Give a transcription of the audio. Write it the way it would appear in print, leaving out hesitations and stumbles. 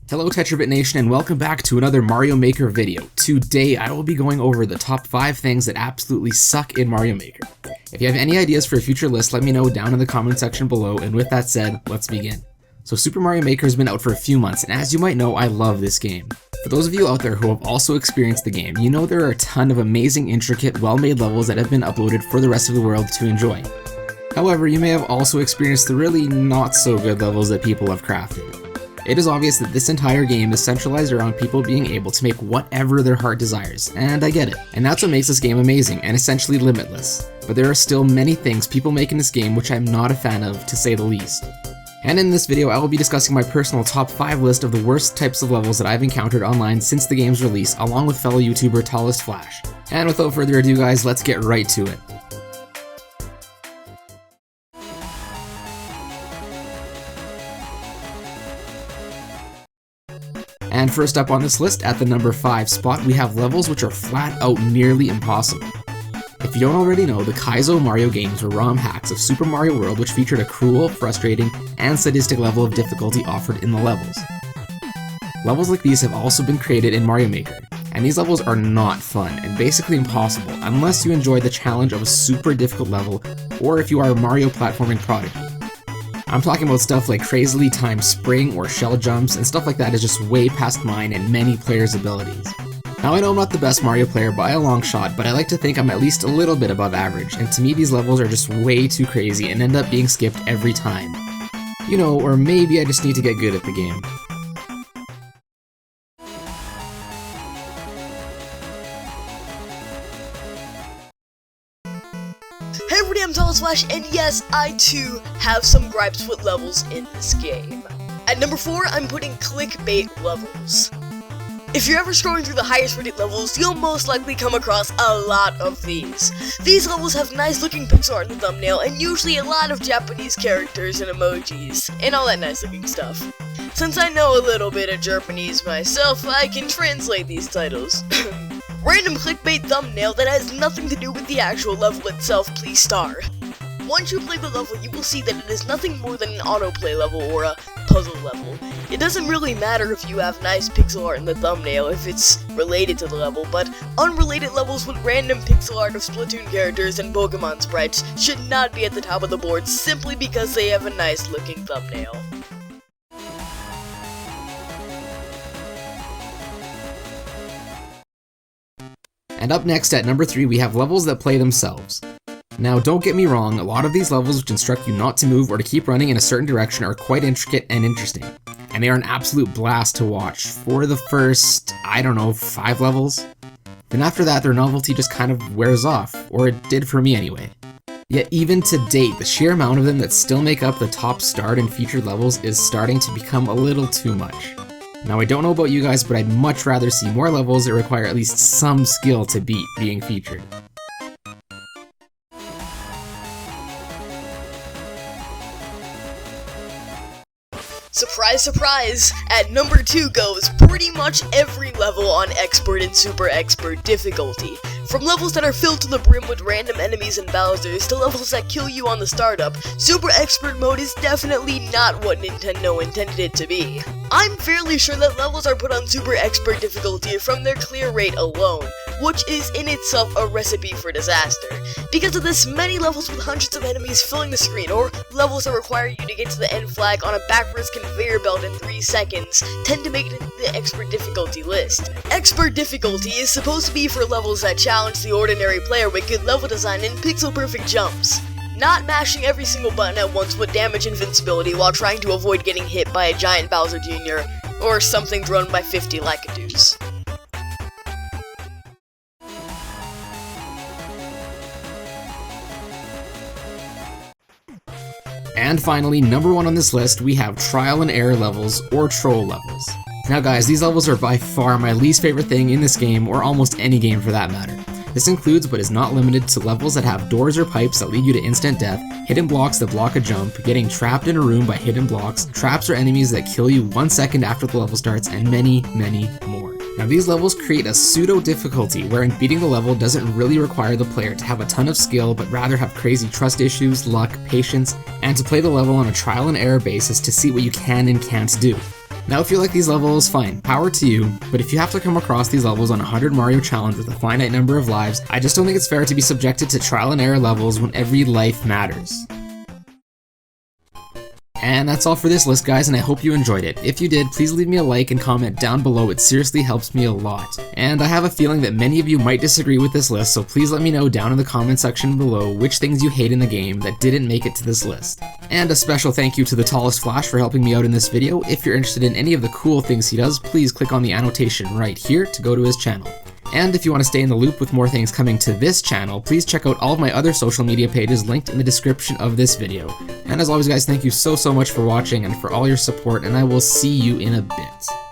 Hello TetraBit Nation and welcome back to another Mario Maker video. Today I will be going over the top 5 things that absolutely suck in Mario Maker. If you have any ideas for a future list, let me know down in the comment section below, and with that said, let's begin. So Super Mario Maker has been out for a few months, and as you might know, I love this game. For those of you out there who have also experienced the game, you know there are a ton of amazing, intricate, well-made levels that have been uploaded for the rest of the world to enjoy. However, you may have also experienced the really not so good levels that people have crafted. It is obvious that this entire game is centralized around people being able to make whatever their heart desires, and I get it. And that's what makes this game amazing and essentially limitless. But there are still many things people make in this game which I'm not a fan of, to say the least. And in this video I will be discussing my personal top 5 list of the worst types of levels that I've encountered online since the game's release, along with fellow YouTuber Tallest Flash. And without further ado guys, let's get right to it. And first up on this list, at the number 5 spot, we have levels which are flat out nearly impossible. If you don't already know, the Kaizo Mario games were ROM hacks of Super Mario World which featured a cruel, frustrating, and sadistic level of difficulty offered in the levels. Levels like these have also been created in Mario Maker, and these levels are not fun and basically impossible unless you enjoy the challenge of a super difficult level or if you are a Mario platforming prodigy. I'm talking about stuff like crazily timed spring or shell jumps, and stuff like that is just way past mine and many players' abilities. Now I know I'm not the best Mario player by a long shot, but I like to think I'm at least a little bit above average, and to me these levels are just way too crazy and end up being skipped every time. You know, or maybe I just need to get good at the game. Hey everybody, I'm Tallest Flash, and yes, I too have some gripes with levels in this game. At number 4, I'm putting clickbait levels. If you're ever scrolling through the highest rated levels, you'll most likely come across a lot of these. These levels have nice looking pixel art in the thumbnail, and usually a lot of Japanese characters and emojis, and all that nice looking stuff. Since I know a little bit of Japanese myself, I can translate these titles. Random clickbait thumbnail that has nothing to do with the actual level itself, please star. Once you play the level, you will see that it is nothing more than an autoplay level or a puzzle level. It doesn't really matter if you have nice pixel art in the thumbnail if it's related to the level, but unrelated levels with random pixel art of Splatoon characters and Pokemon sprites should not be at the top of the board simply because they have a nice looking thumbnail. And up next at number 3 we have levels that play themselves. Now don't get me wrong, a lot of these levels which instruct you not to move or to keep running in a certain direction are quite intricate and interesting. And they are an absolute blast to watch for the first, 5 levels. Then after that their novelty just kind of wears off, or it did for me anyway. Yet even to date, the sheer amount of them that still make up the top starred and featured levels is starting to become a little too much. Now I don't know about you guys, but I'd much rather see more levels that require at least some skill to beat being featured. Surprise, surprise! At number 2 goes pretty much every level on Expert and Super Expert difficulty. From levels that are filled to the brim with random enemies and Bowsers to levels that kill you on the startup, Super Expert mode is definitely not what Nintendo intended it to be. I'm fairly sure that levels are put on Super Expert difficulty from their clear rate alone, which is in itself a recipe for disaster. Because of this, many levels with hundreds of enemies filling the screen, or levels that require you to get to the end flag on a backwards conveyor belt in 3 seconds, tend to make it into the Expert difficulty list. Expert difficulty is supposed to be for levels that challenge the ordinary player with good level design and pixel-perfect jumps. Not mashing every single button at once would damage invincibility while trying to avoid getting hit by a giant Bowser Jr. or something thrown by 50 Lakitus. And finally, number 1 on this list, we have trial and error levels, or troll levels. Now guys, these levels are by far my least favorite thing in this game, or almost any game for that matter. This includes but is not limited to levels that have doors or pipes that lead you to instant death, hidden blocks that block a jump, getting trapped in a room by hidden blocks, traps or enemies that kill you 1 second after the level starts, and many, many more. Now these levels create a pseudo difficulty wherein beating the level doesn't really require the player to have a ton of skill, but rather have crazy trust issues, luck, patience, and to play the level on a trial and error basis to see what you can and can't do. Now if you like these levels, fine, power to you, but if you have to come across these levels on a 100 Mario challenge with a finite number of lives, I just don't think it's fair to be subjected to trial and error levels when every life matters. And that's all for this list, guys, and I hope you enjoyed it. If you did, please leave me a like and comment down below. It seriously helps me a lot. And I have a feeling that many of you might disagree with this list, so please let me know down in the comment section below which things you hate in the game that didn't make it to this list. And a special thank you to the Tallest Flash for helping me out in this video. If you're interested in any of the cool things he does, please click on the annotation right here to go to his channel. And if you want to stay in the loop with more things coming to this channel, please check out all of my other social media pages linked in the description of this video. And as always, guys, thank you so much for watching and for all your support, and I will see you in a bit.